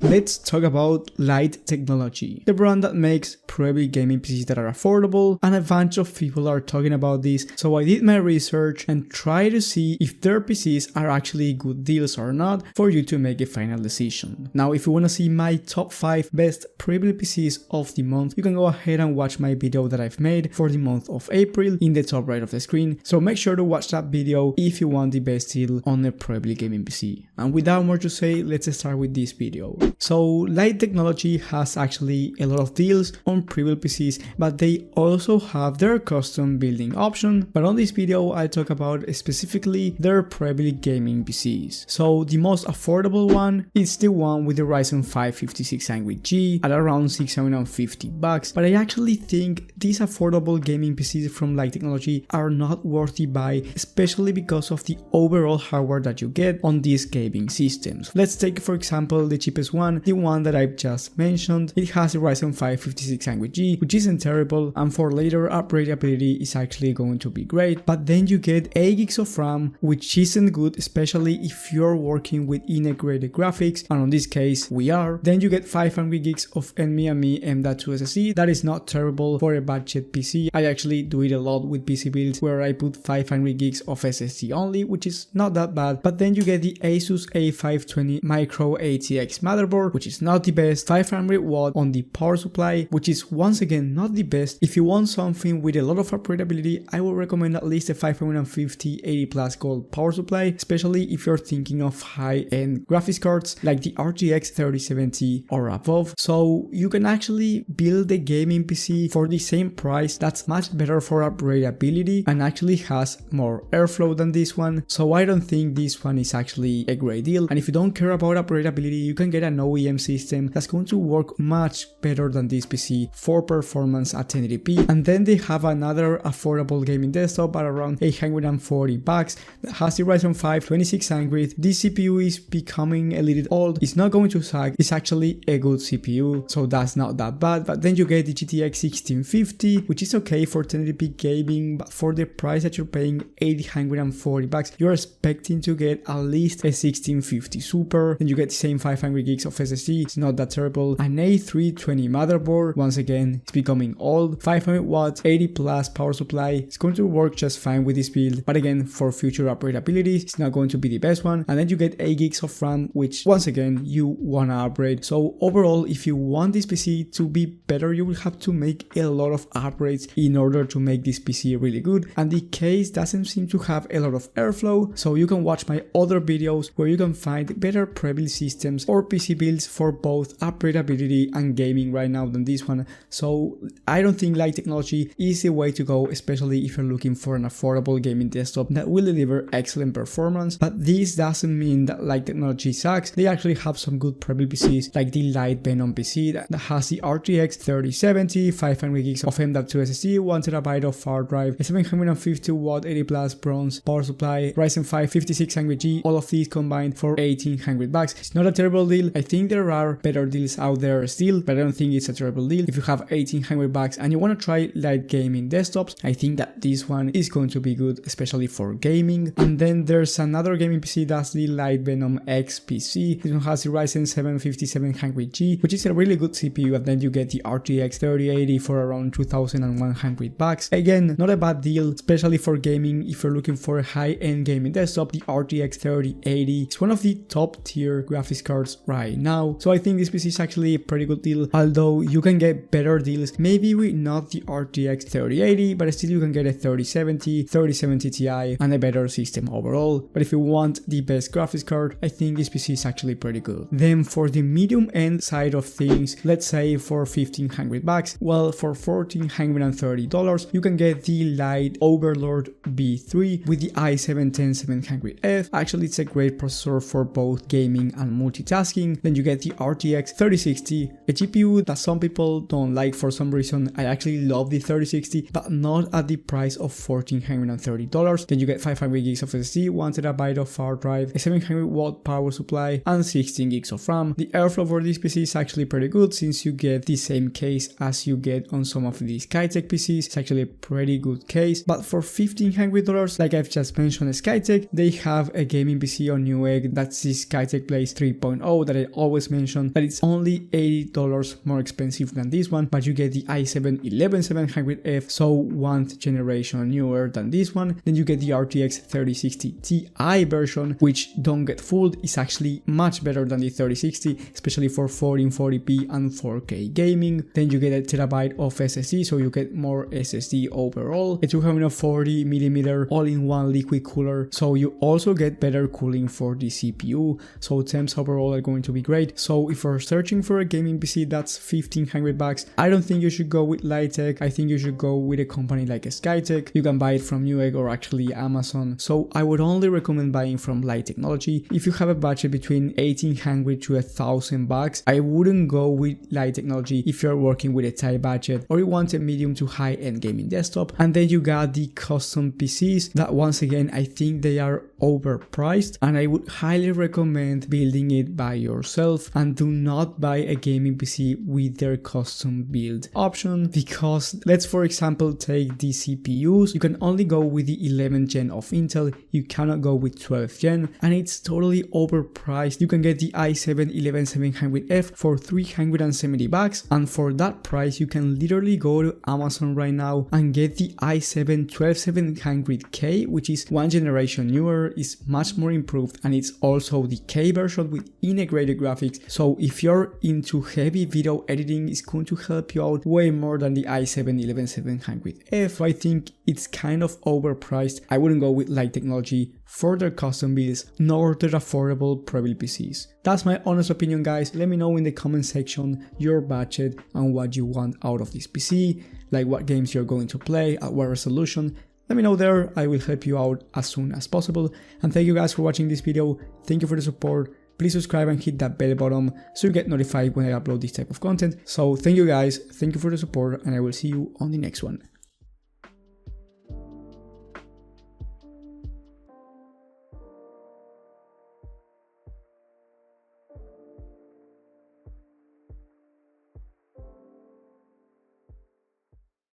let's talk about Lyte technology, the brand that makes Prebuilt gaming PCs that are affordable, and a bunch of people are talking about this, so I did my research and tried to see if their PCs are actually good deals or not for you to make a final decision. Now, if you want to see my top 5 best Prebuilt PCs of the month, you can go ahead and watch my video that I've made for the month of April in the top right of the screen, so make sure to watch that video if you want the best deal on a Prebuilt gaming PC. And without more to say, let's start with this video. So Lyte technology has actually a lot of deals on Prebuilt PCs, but they also have their custom building option, but on this video I'll talk about specifically their Prebuilt gaming PCs. So the most affordable one is the one with the Ryzen 5 5600G at around $650, but I actually think these affordable gaming PCs from Lyte technology are not worth the buy, especially because of the overall hardware that you get on these gaming systems. Let's take for example the cheapest one, the one that I've just mentioned. It has a Ryzen 5 5600G, which isn't terrible, and for later upgradability is actually going to be great, but then you get 8 gigs of RAM, which isn't good, especially if you're working with integrated graphics, and on this case we are. Then you get 500 gigs of NVMe M.2 SSD. That is not terrible for a budget PC. I actually do it a lot with PC builds where I put 500 gigs of SSD only, which is not that bad. But then you get the Asus A520 Micro ATX motherboard, which is not the best, 500 watt on the power supply, which is once again not the best. If you want something with a lot of upgradability, I would recommend at least a 550 80 plus gold power supply, especially if you're thinking of high-end graphics cards like the RTX 3070 or above. So you can actually build a gaming PC for the same price that's much better for upgradability and actually has more airflow than this one. So I don't think this one is actually a great deal. And if you don't care about upgradability, you can get an OEM system that's going to work much better than this PC for performance at 1080p. And then they have another affordable gaming desktop at around $840 that has the Ryzen 5 2600. This CPU is becoming a little old. It's not going to sag. It's actually a good CPU, so that's not that bad. But then you get the GTX 1650, which is okay for 1080p gaming, but for the price that you're paying, $840, you're expecting to get at least a 1650 Super. Then you get the same 500 gigs of SSD. It's not that terrible. An A320 motherboard, once again, it's becoming old. 500 watts, 80 plus power supply. It's going to work just fine with this build, but again, for future upgradability, it's not going to be the best one. And then you get 8 gigs of RAM, which once again, you wanna upgrade. So overall, if you want this PC to be better, you will have to make a lot of upgrades in order to make this PC really good. And the case doesn't seem to have a lot of airflow, so you can watch my other videos where you can find better Prebuilt systems or PC builds for both upgradability and gaming right now than this one. So I don't think Lyte technology is the way to go, especially if you're looking for an affordable gaming desktop that will deliver excellent performance. But this doesn't mean that Lyte technology sucks. They actually have some good Prebuilt PCs like the Lyte Venom PC that has the RTX 3070, 500 gigs of M.2 SSD, 1TB of hard drive, a 750 watt 80 plus bronze power supply, Ryzen 5 5600G, all of these combined for $1,800. It's not a terrible deal. I think there are better deals out there still, but I don't think it's a terrible deal. If you have $1,800 and you want to try Lyte gaming desktops, I think that this one is going to be good, especially for gaming. And then there's another gaming PC, that's the Lyte Venom X Pc. This one has the Ryzen 7 5700G, which is a really good CPU, and then you get the RTX 3080 for around $2,100. Again, not a bad deal, especially for gaming. If you're looking for a high-end gaming desktop, the RTX 3080 is one of the top tier graphics cards right now. So I think this PC is actually a pretty good deal, although you can get better deals, maybe with not the RTX 3080, but still you can get a 3070, 3070 Ti and a better system overall. But if you want the best graphics card, I think this PC is actually pretty good. Then for the medium end side of things, let's say for $1,500, well, for $1,430 you can get the Lyte Overlord B3 with the i7-10700F. Actually, it's a great processor for both gaming and multitasking. Then you get the RTX 3060, a GPU that some people don't like for some reason. I actually love the 3060, but not at the price of $1,430. Then you get 500 gigs of SSD, 1TB of hard drive, a 700 watt power supply, and 16 gigs of RAM. The airflow for this PC is actually pretty good since you get the same case as you get on some of these Skytech PCs. It's actually a pretty good case, but for $1,500, like I've just mentioned Skytech, they have a gaming PC on Newegg that's the Skytech Blaze 3.0 that I always mention that it's only $80 more expensive than this one, but you get the i7-11700F, so 1st generation newer than this one. Then you get the RTX 3060 Ti version, which don't get fooled, is actually much better than the 3060, especially for 1440p and 4K gaming. Then you get a terabyte of SSD, so you get more SSD overall. It's 240mm all-in-one liquid cooler, so you also get better cooling for the CPU, so temps overall are going to be great. So if you're searching for a gaming PC that's $1,500, I don't think you should go with Lyte. I think you should go with a company like Skytech. You can buy it from Newegg or actually Amazon, so I would only recommend buying from Lyte Technology. If you have a budget between $1,800 to $1,000, I wouldn't go with Lyte Technology if you're working with a tight budget or you want a medium to high-end gaming desktop. And then you got the custom PCs that, once again, I think they are overpriced, and I would highly recommend building it by yourself, and do not buy a gaming PC with their custom build option, because let's for example take the CPUs. You can only go with the 11th gen of Intel, you cannot go with 12th gen, and it's totally overpriced. You can get the i7-11700F for $370, and for that price you can literally go to Amazon right now and get the i7-12700K, which is 1 generation newer, is much more improved, and it's also the K version with integrated graphics. So if you're into heavy video editing, it's going to help you out way more than the i7-11700F. I think it's kind of overpriced. I wouldn't go with Lyte Technology for their custom builds, nor their affordable Prebuilt PCs. That's my honest opinion, guys. Let me know in the comment section your budget and what you want out of this PC, like what games you're going to play, at what resolution. Let me know there, I will help you out as soon as possible. And thank you guys for watching this video. Thank you for the support. Please subscribe and hit that bell button so you get notified when I upload this type of content. So thank you guys, thank you for the support, and I will see you on the next one.